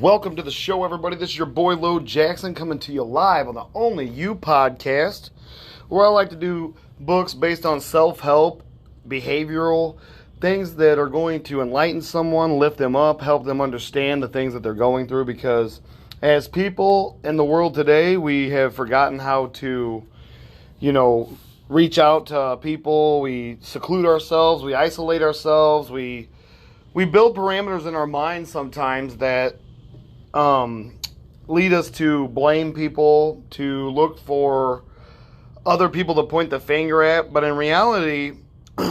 Welcome to the show, everybody. This is your boy, Lo Jackson, coming to you live on the Only You podcast, where I like to do books based on self-help, behavioral, things that are going to enlighten someone, lift them up, help them understand the things that they're going through, because as people in the world today, we have forgotten how to, reach out to people. We seclude ourselves, we isolate ourselves, we build parameters in our minds sometimes that lead us to blame people, to look for other people to point the finger at. But in reality,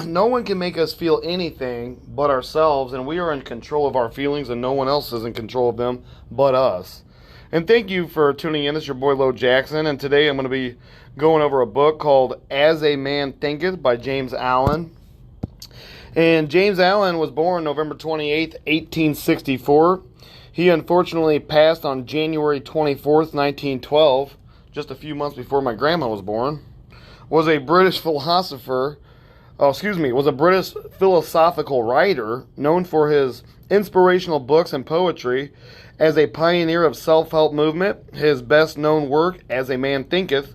no one can make us feel anything but ourselves, and we are in control of our feelings, and no one else is in control of them but us. And thank you for tuning in. This is your boy, Lo Jackson, and today I'm going to be going over a book called As a Man Thinketh by James Allen. And James Allen was born November 28th, 1864. He unfortunately passed on January 24th, 1912, just a few months before my grandma was born. Was a British philosopher, was a British philosophical writer known for his inspirational books and poetry. As a pioneer of self-help movement, his best-known work, As a Man Thinketh,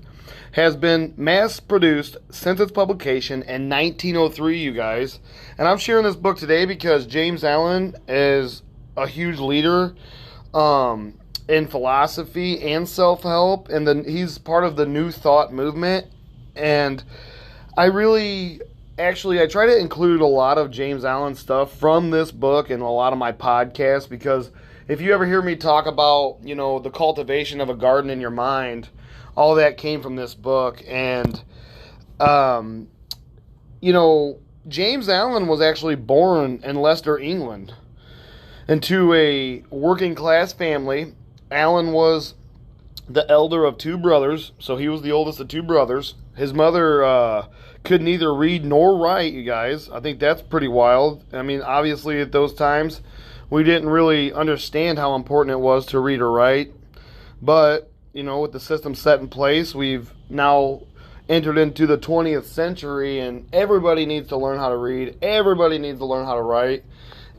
has been mass-produced since its publication in 1903, you guys. And I'm sharing this book today because James Allen is a huge leader in philosophy and self-help, and he's part of the New Thought movement. And I try to include a lot of James Allen stuff from this book in a lot of my podcasts, because if you ever hear me talk about, the cultivation of a garden in your mind, all that came from this book. And, James Allen was actually born in Leicester, England, into a working-class family. Allen was the elder of two brothers, so he was the oldest of two brothers. His mother could neither read nor write, you guys. I think that's pretty wild. I mean, obviously at those times, we didn't really understand how important it was to read or write. But, with the system set in place, we've now entered into the 20th century, and everybody needs to learn how to read. Everybody needs to learn how to write.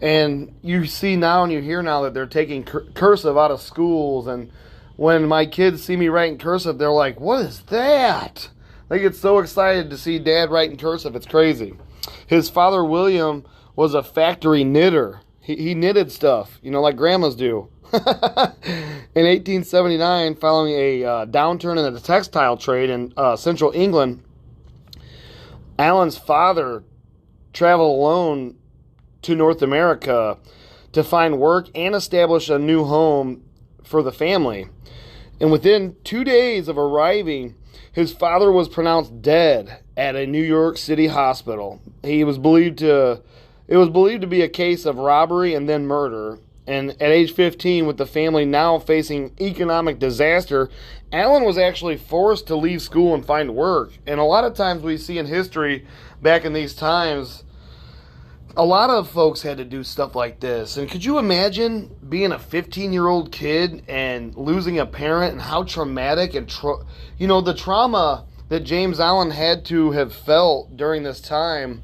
And you see now and you hear now that they're taking cursive out of schools. And when my kids see me writing cursive, they're like, "What is that?" They get so excited to see Dad writing cursive. It's crazy. His father, William, was a factory knitter. He knitted stuff, like grandmas do. In 1879, following a downturn in the textile trade in central England, Allen's father traveled alone to North America to find work and establish a new home for the family. And within 2 days of arriving, his father was pronounced dead at a New York City hospital. It was believed to be a case of robbery and then murder. And at age 15, with the family now facing economic disaster, Allen was actually forced to leave school and find work. And a lot of times we see in history, back in these times, a lot of folks had to do stuff like this. And could you imagine being a 15-year-old kid and losing a parent, and how traumatic and the trauma that James Allen had to have felt during this time?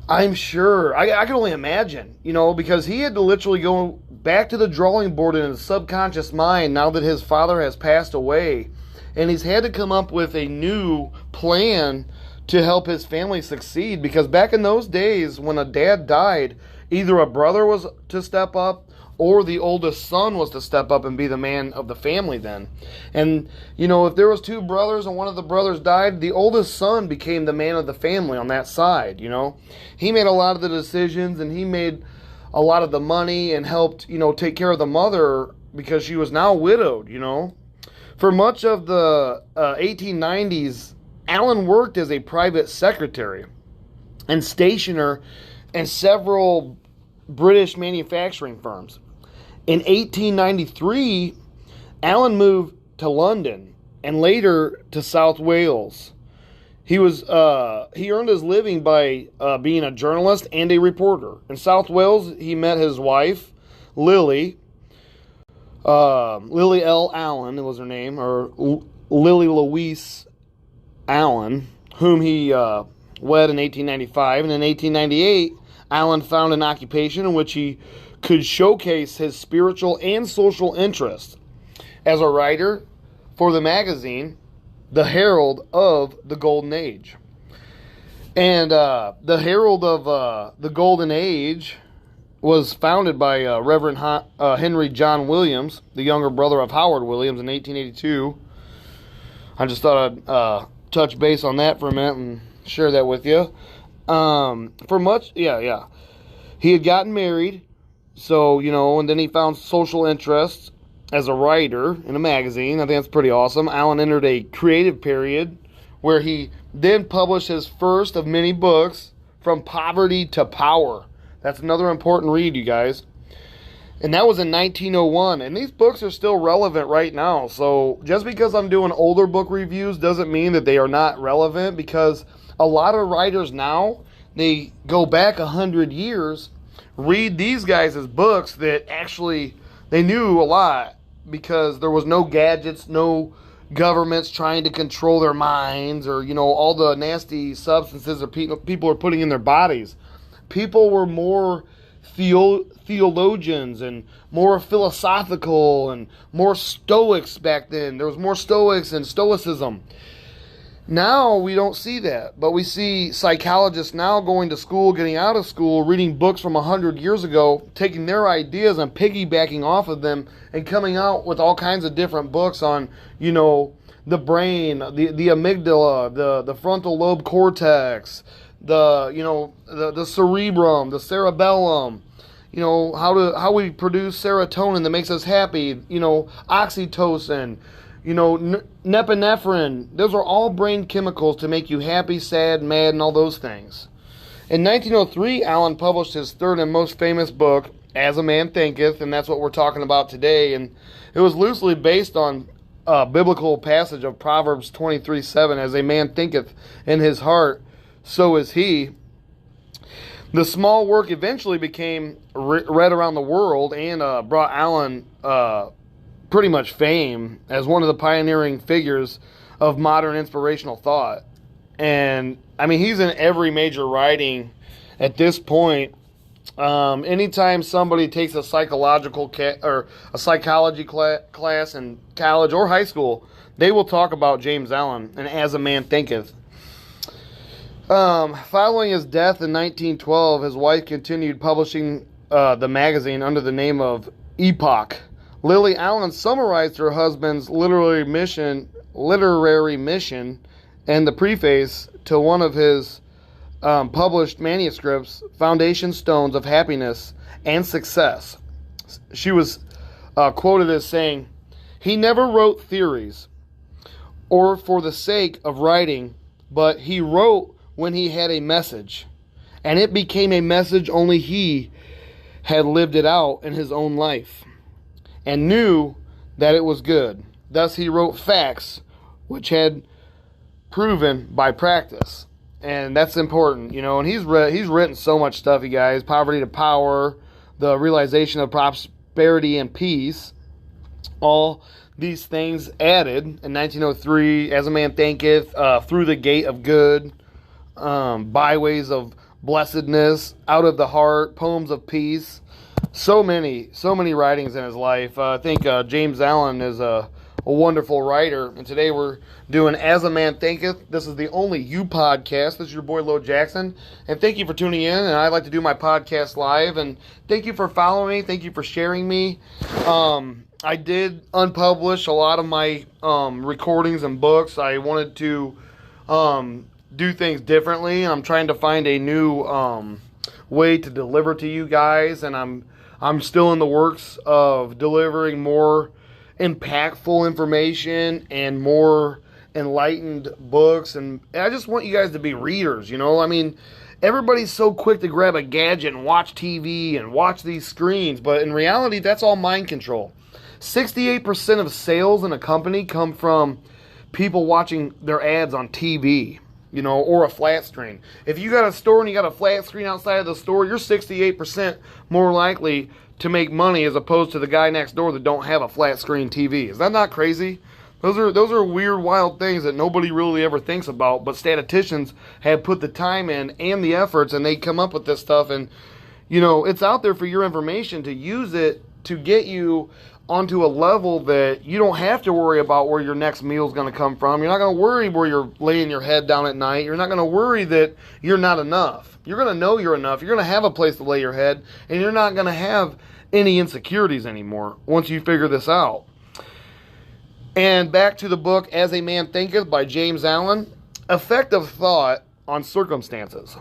I'm sure. I can only imagine, because he had to literally go back to the drawing board in his subconscious mind now that his father has passed away. And he's had to come up with a new plan to help his family succeed, because back in those days when a dad died, either a brother was to step up or the oldest son was to step up and be the man of the family then. And, if there was two brothers and one of the brothers died, the oldest son became the man of the family on that side, He made a lot of the decisions, and he made a lot of the money and helped, take care of the mother, because she was now widowed, For much of the 1890s, Allen worked as a private secretary and stationer in several British manufacturing firms. In 1893, Allen moved to London and later to South Wales. He earned his living by being a journalist and a reporter. In South Wales, he met his wife, Lily L. Allen, was her name, or Lily Louise Allen, whom he wed in 1895. And in 1898, Allen found an occupation in which he could showcase his spiritual and social interests as a writer for the magazine, the Herald of the Golden Age. And the Herald of the Golden Age was founded by Reverend Henry John Williams, the younger brother of Howard Williams, in 1882. I just thought I'd touch base on that for a minute and share that with you. He had gotten married, so, and then he found social interests as a writer in a magazine. I think that's pretty awesome. Allen entered a creative period where he then published his first of many books, From Poverty to Power. That's another important read, you guys. And that was in 1901. And these books are still relevant right now. So just because I'm doing older book reviews doesn't mean that they are not relevant, because a lot of writers now, they go back 100 years, read these guys' books that actually they knew a lot, because there was no gadgets, no governments trying to control their minds, or, all the nasty substances that people are putting in their bodies. People were more theologians and more philosophical and more stoics back then. There was more stoics and stoicism. Now we don't see that, but we see psychologists now going to school, getting out of school, reading books from 100 years ago, taking their ideas and piggybacking off of them, and coming out with all kinds of different books on, the brain, the amygdala, the frontal lobe cortex, the cerebrum, the cerebellum, how we produce serotonin that makes us happy, oxytocin, norepinephrine. Those are all brain chemicals to make you happy, sad, mad, and all those things. In 1903, Allen published his third and most famous book, As a Man Thinketh, and that's what we're talking about today. And it was loosely based on a biblical passage of Proverbs 23:7, as a man thinketh in his heart, so is he. The small work eventually became read around the world and brought Allen pretty much fame as one of the pioneering figures of modern inspirational thought. And I mean, he's in every major writing at this point. Anytime somebody takes a psychological or a psychology class in college or high school, they will talk about James Allen and As a Man Thinketh. Following his death in 1912, his wife continued publishing the magazine under the name of Epoch. Lily Allen summarized her husband's literary mission and the preface to one of his published manuscripts, Foundation Stones of Happiness and Success. She was quoted as saying, "He never wrote theories or for the sake of writing, but he wrote when he had a message, and it became a message only he had lived it out in his own life and knew that it was good. Thus he wrote facts which had proven by practice." And that's important, and he's written so much stuff, you guys. Poverty to Power, The Realization of Prosperity and Peace, all these things added in 1903, As a Man Thinketh, Through the Gate of Good, Byways of Blessedness, Out of the Heart, Poems of Peace. So many writings in his life. I think James Allen is a wonderful writer. And today we're doing As a Man Thinketh. This is the only You podcast. This is your boy, Lo Jackson. And thank you for tuning in. And I like to do my podcast live. And thank you for following me. Thank you for sharing me. I did unpublish a lot of my recordings and books. I wanted to do things differently. I'm trying to find a new way to deliver to you guys. And I'm still in the works of delivering more impactful information and more enlightened books, and I just want you guys to be readers. I mean, everybody's so quick to grab a gadget and watch TV and watch these screens, but in reality, that's all mind control. 68% of sales in a company come from people watching their ads on TV, or a flat screen. If you got a store and you got a flat screen outside of the store, you're 68% more likely to make money as opposed to the guy next door that don't have a flat screen TV. Is that not crazy? Those are weird, wild things that nobody really ever thinks about, but statisticians have put the time in and the efforts, and they come up with this stuff. And it's out there for your information to use it to get you onto a level that you don't have to worry about where your next meal is going to come from. You're not going to worry where you're laying your head down at night. You're not going to worry that you're not enough. You're going to know you're enough. You're going to have a place to lay your head, and you're not going to have any insecurities anymore once you figure this out. And back to the book, As a Man Thinketh by James Allen. Effective thought on circumstances.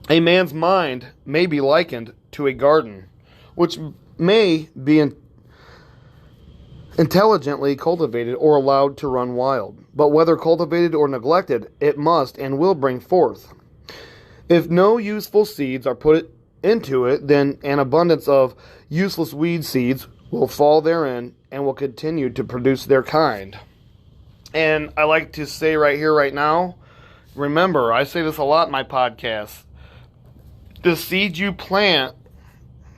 A man's mind may be likened to a garden, which may be intelligently cultivated or allowed to run wild. But whether cultivated or neglected, it must and will bring forth. If no useful seeds are put into it, then an abundance of useless weed seeds will fall therein and will continue to produce their kind. And I like to say right here, right now, remember, I say this a lot in my podcasts, the seeds you plant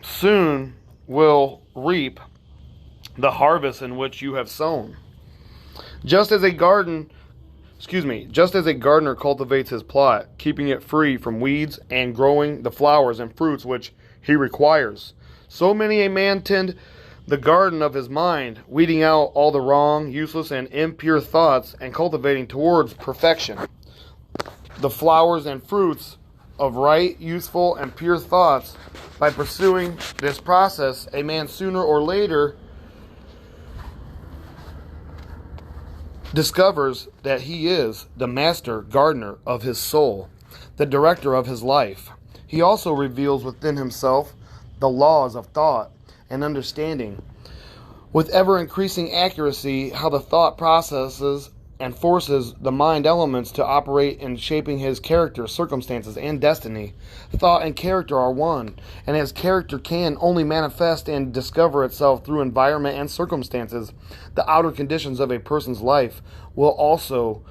soon will reap the harvest in which you have sown. Just as a gardener cultivates his plot, keeping it free from weeds and growing the flowers and fruits which he requires, so many a man tend the garden of his mind, weeding out all the wrong, useless, and impure thoughts and cultivating towards perfection the flowers and fruits of right, useful, and pure thoughts. By pursuing this process, a man sooner or later discovers that he is the master gardener of his soul, the director of his life. He also reveals within himself the laws of thought and understanding, with ever-increasing accuracy, how the thought processes and forces the mind elements to operate in shaping his character, circumstances, and destiny. Thought and character are one, and as character can only manifest and discover itself through environment and circumstances, the outer conditions of a person's life will also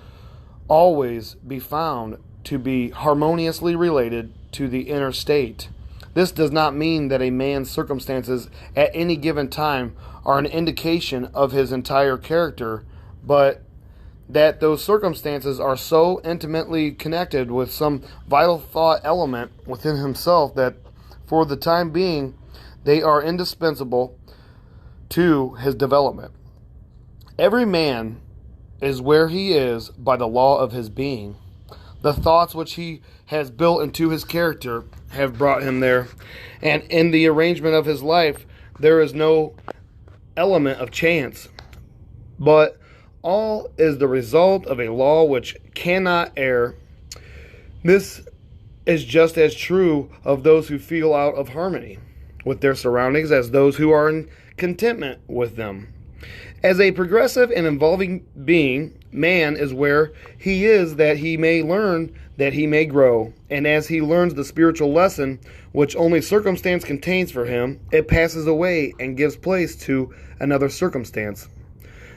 always be found to be harmoniously related to the inner state. This does not mean that a man's circumstances at any given time are an indication of his entire character, but that those circumstances are so intimately connected with some vital thought element within himself that for the time being they are indispensable to his development. Every man is where he is by the law of his being. The thoughts which he has built into his character have brought him there, and in the arrangement of his life there is no element of chance, but all is the result of a law which cannot err. This is just as true of those who feel out of harmony with their surroundings as those who are in contentment with them. As a progressive and evolving being, man is where he is that he may learn, that he may grow. And as he learns the spiritual lesson which only circumstance contains for him, it passes away and gives place to another circumstance.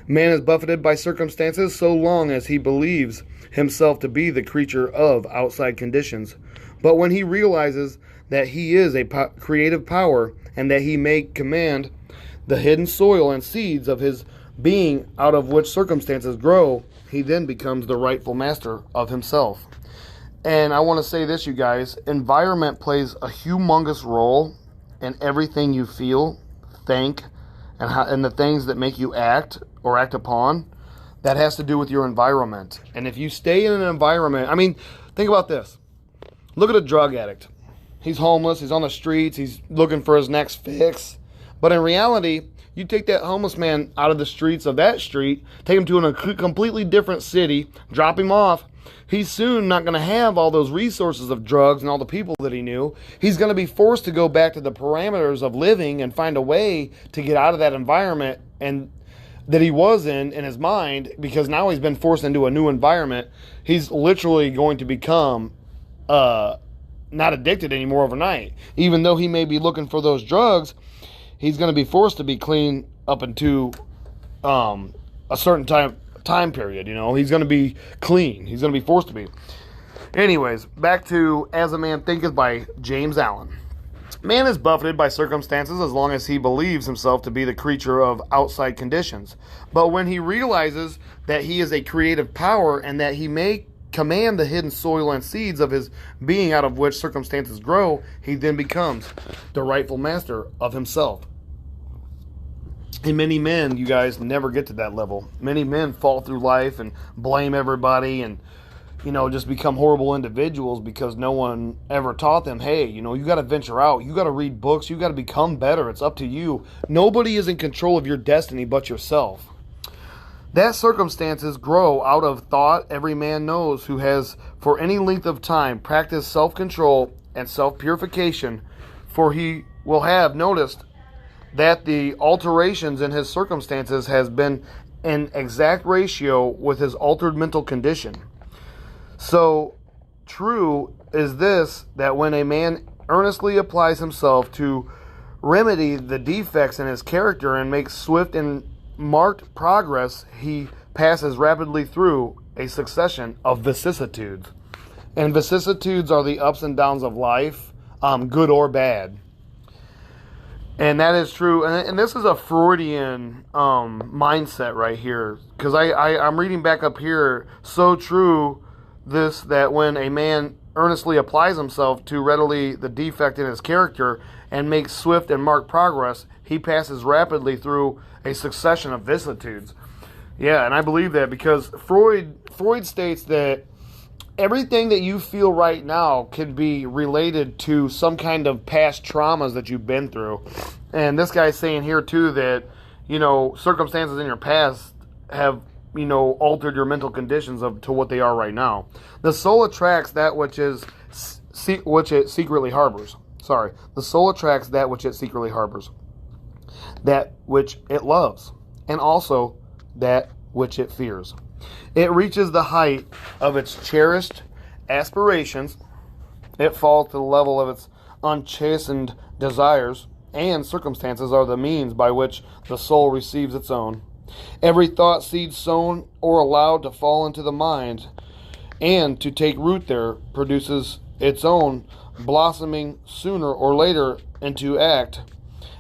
Man is buffeted by circumstances so long as he believes himself to be the creature of outside conditions. But when he realizes that he is a creative power and that he may command the hidden soil and seeds of his being out of which circumstances grow, he then becomes the rightful master of himself. And I want to say this, you guys, environment plays a humongous role in everything you feel, think, and the things that make you act or act upon. That has to do with your environment. And if you stay in an environment, I mean, think about this. Look at a drug addict. He's homeless, he's on the streets, he's looking for his next fix. But in reality, you take that homeless man out of the streets of that street, take him to a completely different city, drop him off. He's soon not going to have all those resources of drugs and all the people that he knew. He's going to be forced to go back to the parameters of living and find a way to get out of that environment and that he was in his mind, because now he's been forced into a new environment. He's literally going to become not addicted anymore overnight. Even though he may be looking for those drugs, he's going to be forced to be clean up into a certain time period. He's going to be clean. He's going to be forced to be. Anyways, back to As a Man Thinketh by James Allen. Man is buffeted by circumstances as long as he believes himself to be the creature of outside conditions. But when he realizes that he is a creative power and that he may command the hidden soil and seeds of his being out of which circumstances grow, he then becomes the rightful master of himself. And many men, you guys, never get to that level. Many men fall through life and blame everybody and, just become horrible individuals because no one ever taught them, hey, you got to venture out. You got to read books. You got to become better. It's up to you. Nobody is in control of your destiny but yourself. That circumstances grow out of thought every man knows who has for any length of time practiced self-control and self-purification, for he will have noticed that the alterations in his circumstances has been in exact ratio with his altered mental condition. So true is this, that when a man earnestly applies himself to remedy the defects in his character and makes swift and marked progress, he passes rapidly through a succession of vicissitudes. And vicissitudes are the ups and downs of life, good or bad. And that is true. And this is a Freudian mindset right here. Because I'm reading back up here, so true this, that when a man earnestly applies himself to readily the defect in his character and makes swift and marked progress, he passes rapidly through a succession of vicissitudes. Yeah, and I believe that because Freud states that everything that you feel right now can be related to some kind of past traumas that you've been through. And this guy's saying here too that, circumstances in your past have, altered your mental conditions to what they are right now. The soul attracts that which it secretly harbors. The soul attracts that which it secretly harbors, that which it loves, and also that which it fears. It reaches the height of its cherished aspirations. It falls to the level of its unchastened desires, and circumstances are the means by which the soul receives its own. Every thought seed sown or allowed to fall into the mind and to take root there produces its own, blossoming sooner or later into act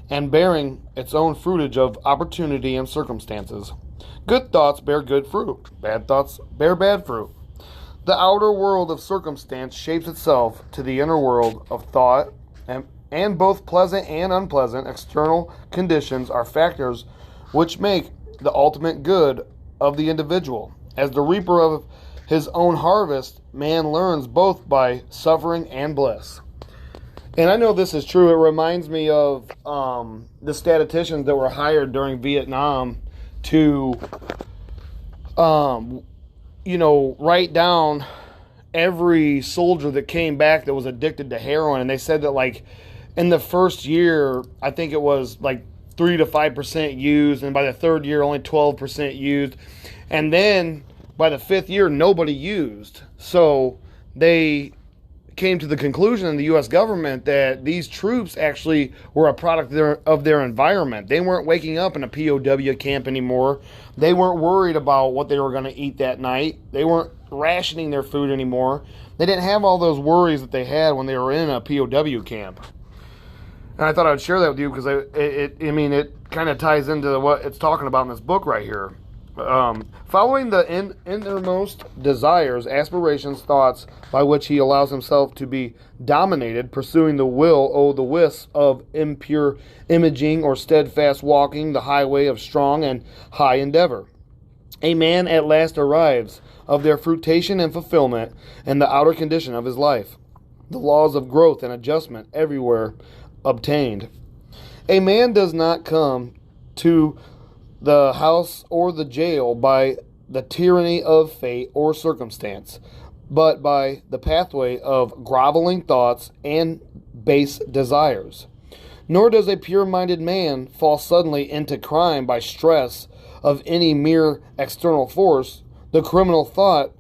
and bearing its own fruitage of opportunity and circumstances. Good thoughts bear good fruit. Bad thoughts bear bad fruit. The outer world of circumstance shapes itself to the inner world of thought, and both pleasant and unpleasant external conditions are factors which make the ultimate good of the individual. As the reaper of his own harvest, man learns both by suffering and bliss. And I know this is true. It reminds me of the statisticians that were hired during Vietnam to, write down every soldier that came back that was addicted to heroin. And they said that, in the first year, I think it was 3 to 5% used, and by the third year, only 12% used. And then by the fifth year, nobody used. So they came to the conclusion in the U.S. government that these troops actually were a product of their environment. They weren't waking up in a POW camp anymore. They weren't worried about what they were going to eat that night. They weren't rationing their food anymore. They didn't have all those worries that they had when they were in a POW camp. And I thought I'd share that with you because it kind of ties into what it's talking about in this book right here. Following the innermost desires, aspirations, thoughts by which he allows himself to be dominated, pursuing the will, the wisps of impure imaging or steadfast walking the highway of strong and high endeavor. A man at last arrives of their fruition and fulfillment in the outer condition of his life. The laws of growth and adjustment everywhere obtained. A man does not come to the house or the jail by the tyranny of fate or circumstance, but by the pathway of groveling thoughts and base desires. Nor does a pure-minded man fall suddenly into crime by stress of any mere external force. The criminal thought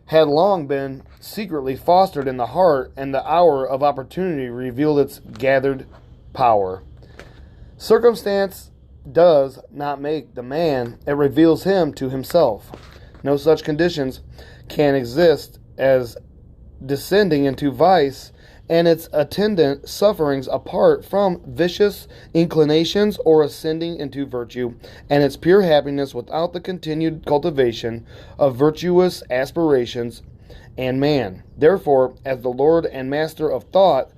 had long been secretly fostered in the heart, and the hour of opportunity revealed its gathered power. Circumstance does not make the man, it reveals him to himself. No such conditions can exist as descending into vice and its attendant sufferings apart from vicious inclinations, or ascending into virtue and its pure happiness without the continued cultivation of virtuous aspirations and man. Therefore, as the Lord and Master of thought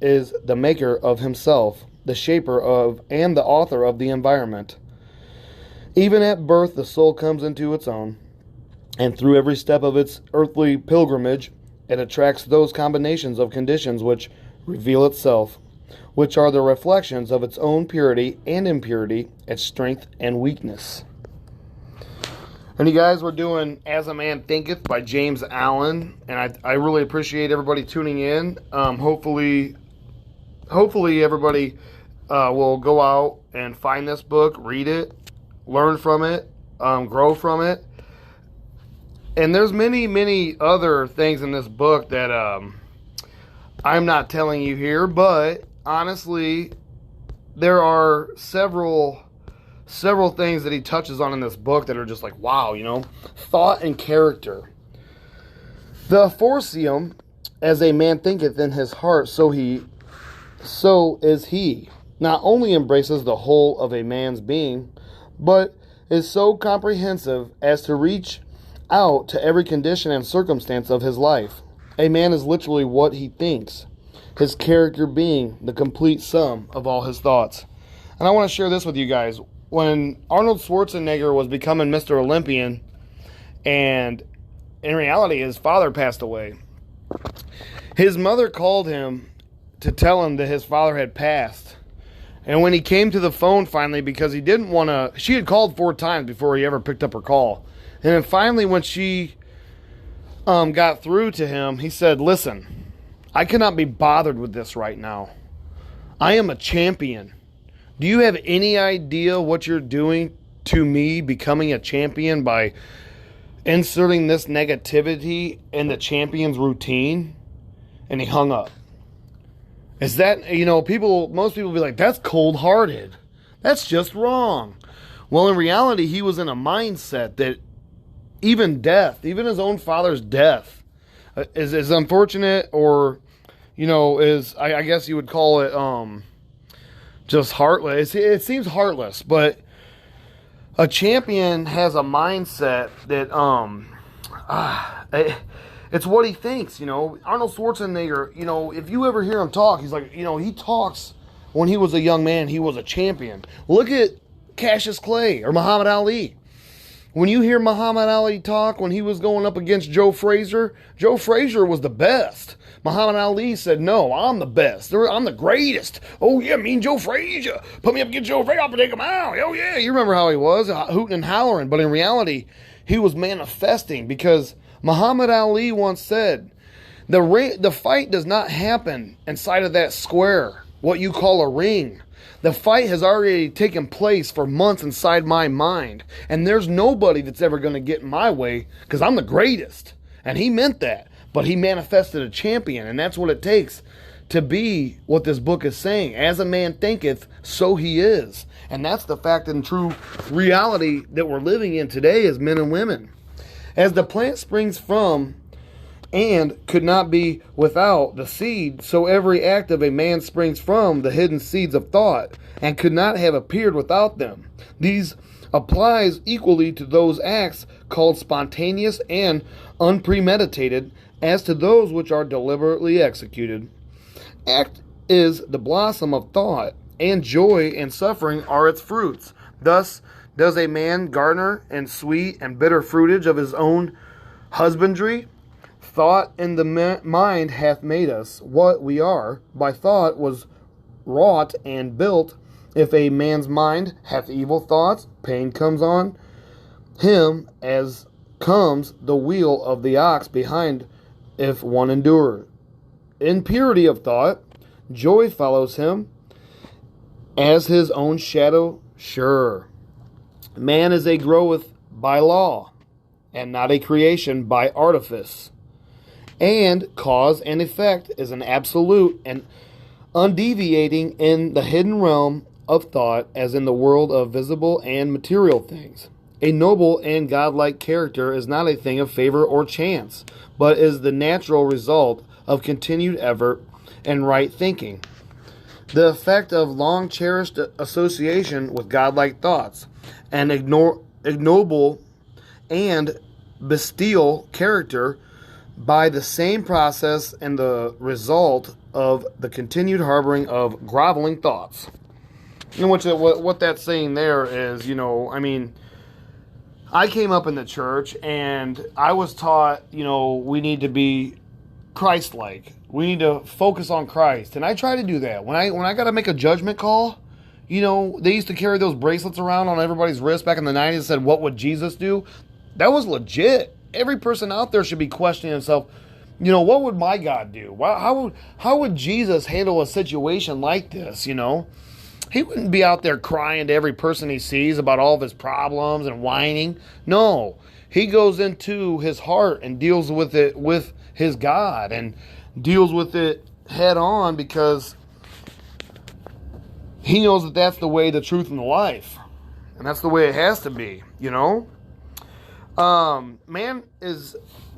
is the maker of himself, the shaper of, and the author of the environment. Even at birth, the soul comes into its own, and through every step of its earthly pilgrimage, it attracts those combinations of conditions which reveal itself, which are the reflections of its own purity and impurity, its strength and weakness. And you guys, we're doing As a Man Thinketh by James Allen, and I really appreciate everybody tuning in. Hopefully everybody will go out and find this book, read it, learn from it, grow from it. And there's many other things in this book that I'm not telling you here, but honestly, there are several things that he touches on in this book that are just like, wow, thought and character. The aforesaid, as a man thinketh in his heart, so is he, not only embraces the whole of a man's being, but is so comprehensive as to reach out to every condition and circumstance of his life. A man is literally what he thinks, his character being the complete sum of all his thoughts. And I want to share this with you guys. When Arnold Schwarzenegger was becoming Mr. Olympian, and in reality his father passed away, his mother called him to tell him that his father had passed. And when he came to the phone finally, because he didn't want to, she had called 4 times before he ever picked up her call. And then finally when she got through to him, he said, "Listen, I cannot be bothered with this right now. I am a champion. Do you have any idea what you're doing to me becoming a champion by inserting this negativity in the champion's routine?" And he hung up. Is that, most people be like, that's cold-hearted. That's just wrong. Well, in reality, he was in a mindset that even death, even his own father's death, is unfortunate, or, I guess you would call it just heartless. It seems heartless, but a champion has a mindset that it's what he thinks. Arnold Schwarzenegger, if you ever hear him talk, he's like, he talks when he was a young man, he was a champion. Look at Cassius Clay or Muhammad Ali. When you hear Muhammad Ali talk when he was going up against Joe Frazier was the best. Muhammad Ali said, "No, I'm the best. I'm the greatest. Oh, yeah, me and Joe Frazier. Put me up against Joe Frazier, I'll take him out. Oh, yeah." You remember how he was, hooting and hollering. But in reality, he was manifesting, because Muhammad Ali once said, the fight does not happen inside of that square, what you call a ring. The fight has already taken place for months inside my mind. And there's nobody that's ever going to get in my way, because I'm the greatest. And he meant that. But he manifested a champion. And that's what it takes to be what this book is saying. As a man thinketh, so he is. And that's the fact and true reality that we're living in today as men and women. As the plant springs from and could not be without the seed, so every act of a man springs from the hidden seeds of thought, and could not have appeared without them. These applies equally to those acts called spontaneous and unpremeditated, as to those which are deliberately executed. Act is the blossom of thought, and joy and suffering are its fruits. Thus does a man garner and sweet and bitter fruitage of his own husbandry. Thought in the mind hath made us what we are. By thought was wrought and built. If a man's mind hath evil thoughts, pain comes on him, as comes the wheel of the ox behind, if one endure. In purity of thought, joy follows him, as his own shadow sure. Man is a groweth by law, and not a creation by artifice. And cause and effect is an absolute and undeviating in the hidden realm of thought, as in the world of visible and material things. A noble and godlike character is not a thing of favor or chance, but is the natural result of continued effort and right thinking. The effect of long-cherished association with godlike thoughts. An ignoble and bestial character by the same process and the result of the continued harboring of groveling thoughts. And what that's saying there is, I came up in the church and I was taught, we need to be Christ-like. We need to focus on Christ. And I try to do that. When I got to make a judgment call, they used to carry those bracelets around on everybody's wrist back in the 90s that said, "What would Jesus do?" That was legit. Every person out there should be questioning himself, what would my God do? How would Jesus handle a situation like this, He wouldn't be out there crying to every person he sees about all of his problems and whining. No, he goes into his heart and deals with it with his God and deals with it head on because he knows that that's the way, the truth, and the life. And that's the way it has to be, Man is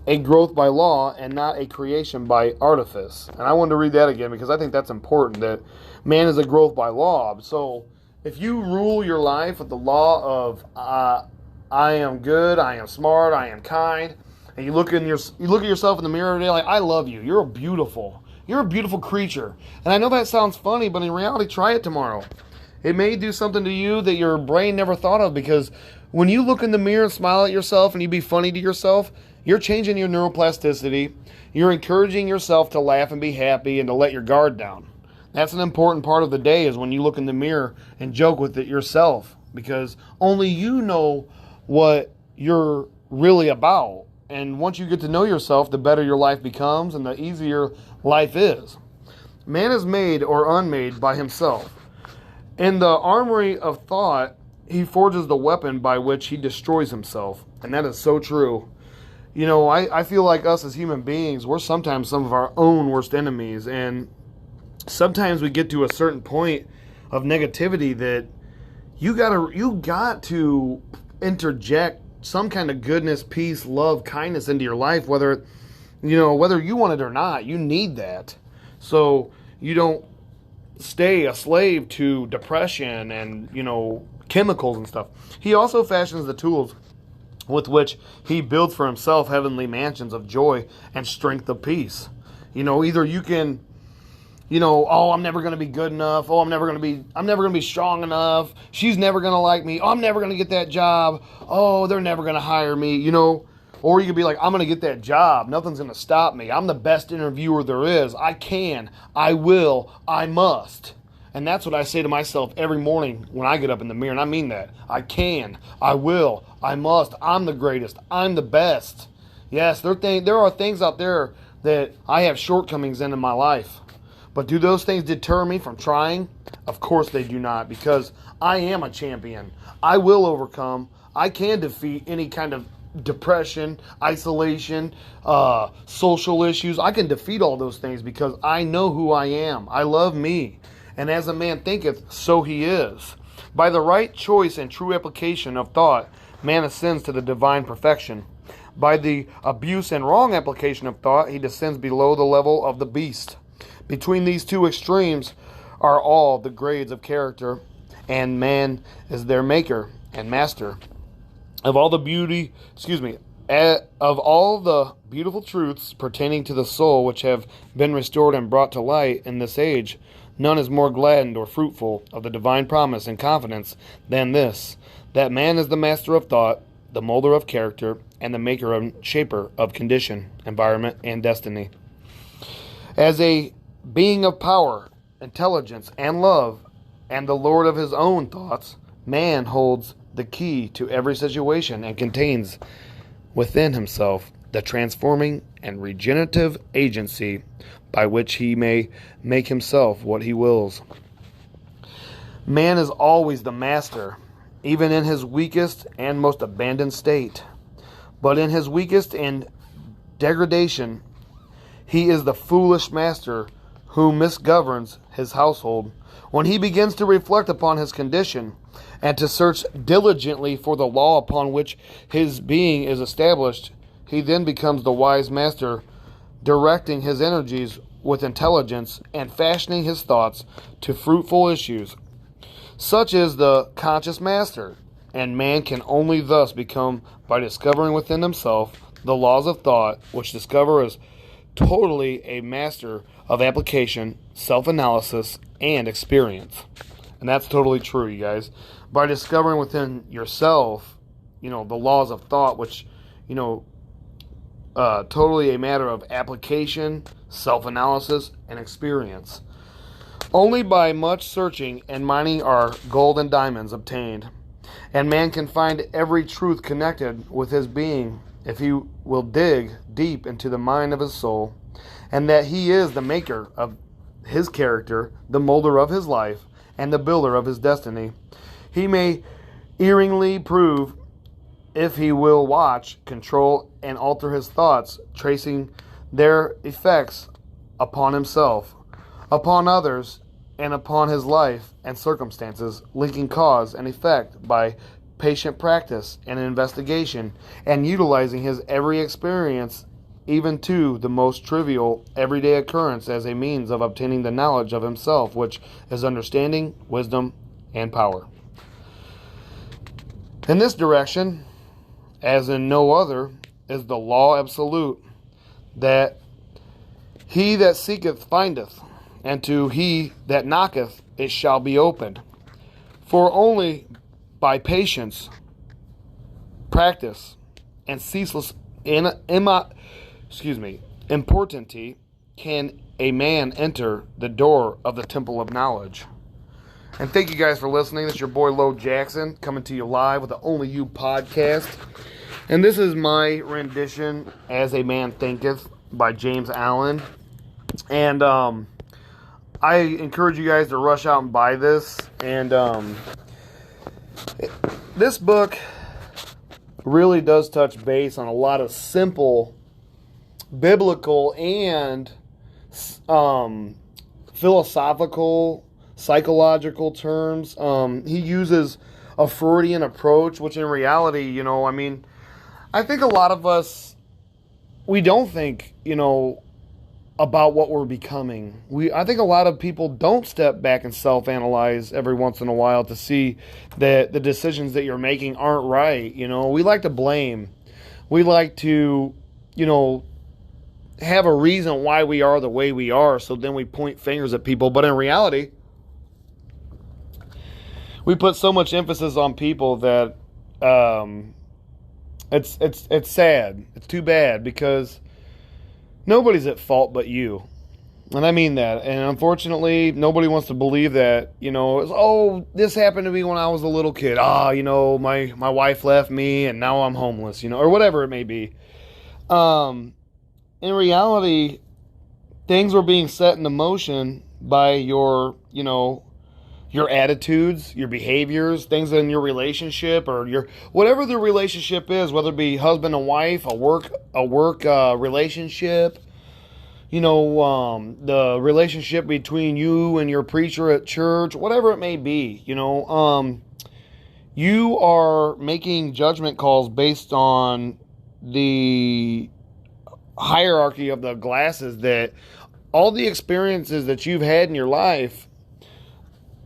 a growth by law and not a creation by artifice. And I wanted to read that again because I think that's important, that man is a growth by law. So if you rule your life with the law of I am good, I am smart, I am kind, and you look at yourself in the mirror today like, I love you, you're a beautiful creature. And I know that sounds funny, but in reality, try it tomorrow. It may do something to you that your brain never thought of, because when you look in the mirror and smile at yourself and you be funny to yourself, you're changing your neuroplasticity. You're encouraging yourself to laugh and be happy and to let your guard down. That's an important part of the day, is when you look in the mirror and joke with it yourself, because only you know what you're really about. And once you get to know yourself, the better your life becomes and the easier life is. Man is made or unmade by himself. In the armory of thought, he forges the weapon by which he destroys himself. And that is so true. I feel like us as human beings, we're sometimes some of our own worst enemies. And sometimes we get to a certain point of negativity that you got to interject some kind of goodness, peace, love, kindness into your life, whether you want it or not. You need that. So you don't stay a slave to depression and, chemicals and stuff. He also fashions the tools with which he builds for himself heavenly mansions of joy and strength of peace. Either you can, I'm never going to be good enough. I'm never going to be strong enough. She's never going to like me. I'm never going to get that job. They're never going to hire me, Or you could be like, I'm going to get that job. Nothing's going to stop me. I'm the best interviewer there is. I can. I will. I must. And that's what I say to myself every morning when I get up in the mirror. And I mean that. I can. I will. I must. I'm the greatest. I'm the best. Yes, there are things out there that I have shortcomings in my life. But do those things deter me from trying? Of course they do not, because I am a champion. I will overcome. I can defeat any kind of depression, isolation, social issues. I can defeat all those things because I know who I am. I love me. And as a man thinketh, so he is. By the right choice and true application of thought, man ascends to the divine perfection. By the abuse and wrong application of thought, he descends below the level of the beast. Between these two extremes are all the grades of character, and man is their maker and master. Of all the beautiful truths pertaining to the soul which have been restored and brought to light in this age, none is more gladdened or fruitful of the divine promise and confidence than this, that man is the master of thought, the molder of character, and the maker and shaper of condition, environment, and destiny. As a being of power, intelligence, and love, and the lord of his own thoughts, man holds the key to every situation and contains within himself the transforming and regenerative agency by which he may make himself what he wills. Man is always the master, even in his weakest and most abandoned state. But in his weakest and degradation, he is the foolish master who misgoverns his household. When he begins to reflect upon his condition and to search diligently for the law upon which his being is established, he then becomes the wise master, directing his energies with intelligence and fashioning his thoughts to fruitful issues. Such is the conscious master, and man can only thus become by discovering within himself the laws of thought, which discover is totally a master of application, self-analysis, and experience. And that's totally true, you guys. By discovering within yourself, the laws of thought, which, totally a matter of application, self-analysis, and experience. Only by much searching and mining are gold and diamonds obtained, and man can find every truth connected with his being if he will dig deep into the mind of his soul, and that he is the maker of his character, the molder of his life, and the builder of his destiny. He may erringly prove if he will watch, control, and alter his thoughts, tracing their effects upon himself, upon others, and upon his life and circumstances, linking cause and effect by patient practice and investigation, and utilizing his every experience, even to the most trivial everyday occurrence, as a means of obtaining the knowledge of himself, which is understanding, wisdom, and power. In this direction, as in no other, is the law absolute, that he that seeketh findeth, and to he that knocketh it shall be opened. For only by patience, practice, and ceaseless importunity can a man enter the door of the temple of knowledge. And thank you guys for listening. This is your boy Lo Jackson coming to you live with the Only You podcast. And this is my rendition as a Man Thinketh by James Allen. And I encourage you guys to rush out and buy this. And this book really does touch base on a lot of simple biblical and philosophical, psychological terms. He uses a Freudian approach, which in reality, I think a lot of us, we don't think, about what we're becoming. I think a lot of people don't step back and self-analyze every once in a while to see that the decisions that you're making aren't right. We like to blame. We like to, have a reason why we are the way we are, so then we point fingers at people. But in reality, we put so much emphasis on people that it's sad. It's too bad, because nobody's at fault but you. And I mean that. And unfortunately, nobody wants to believe that, this happened to me when I was a little kid. My wife left me and now I'm homeless, or whatever it may be. In reality, things were being set into motion by your attitudes, your behaviors, things in your relationship, or your whatever the relationship is, whether it be husband and wife, a work relationship, the relationship between you and your preacher at church, whatever it may be, you are making judgment calls based on the hierarchy of the glasses that all the experiences that you've had in your life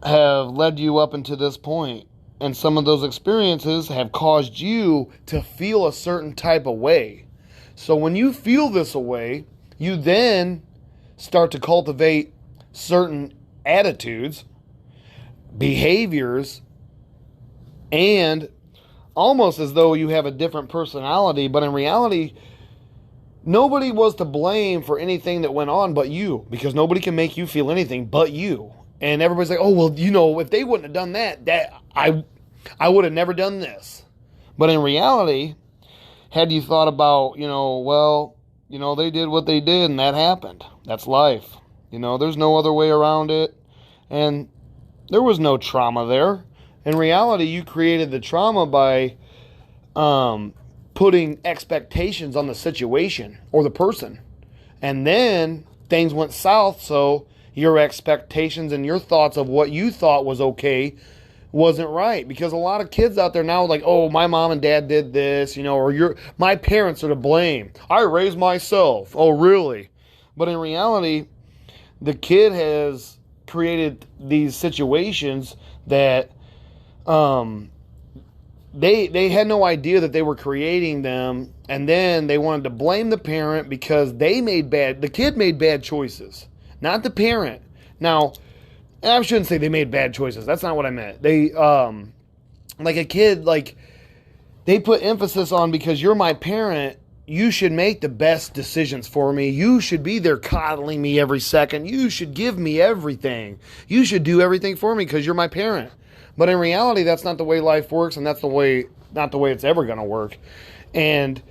have led you up into this point. And some of those experiences have caused you to feel a certain type of way. So when you feel this way, you then start to cultivate certain attitudes, behaviors, and almost as though you have a different personality. But in reality, nobody was to blame for anything that went on but you, because nobody can make you feel anything but you. And everybody's like, oh, well, if they wouldn't have done that I would have never done this. But in reality, had you thought about, they did what they did and that happened. That's life. There's no other way around it. And there was no trauma there. In reality, you created the trauma by putting expectations on the situation or the person. And then things went south, so your expectations and your thoughts of what you thought was okay wasn't right. Because a lot of kids out there now are like, oh, my mom and dad did this, or my parents are to blame. I raised myself. Oh, really? But in reality, the kid has created these situations that they had no idea that they were creating them, and then they wanted to blame the parent because the kid made bad choices, not the parent. Now, I shouldn't say they made bad choices. That's not what I meant. They, like a kid, like, they put emphasis on, because you're my parent, you should make the best decisions for me. You should be there coddling me every second. You should give me everything. You should do everything for me because you're my parent. But in reality, that's not the way life works, and that's not the way it's ever going to work. And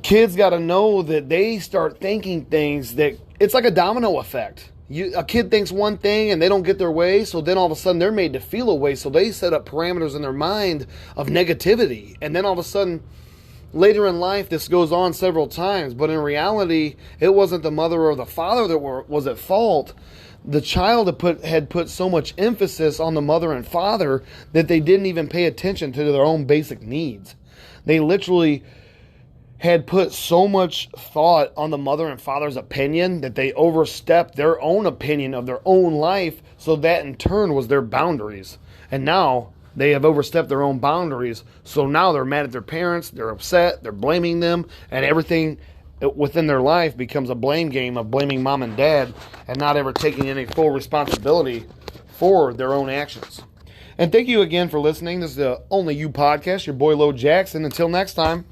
kids got to know that they start thinking things that, it's like a domino effect. A kid thinks one thing and they don't get their way, so then all of a sudden they're made to feel a way, so they set up parameters in their mind of negativity. And then all of a sudden, later in life, this goes on several times, but in reality, it wasn't the mother or the father that was at fault. The child had put so much emphasis on the mother and father that they didn't even pay attention to their own basic needs. They literally had put so much thought on the mother and father's opinion that they overstepped their own opinion of their own life, so that in turn was their boundaries. And now they have overstepped their own boundaries, so now they're mad at their parents, they're upset, they're blaming them, and everything within their life becomes a blame game of blaming mom and dad and not ever taking any full responsibility for their own actions. And thank you again for listening. This is the Only You podcast, your boy Lo Jackson. Until next time.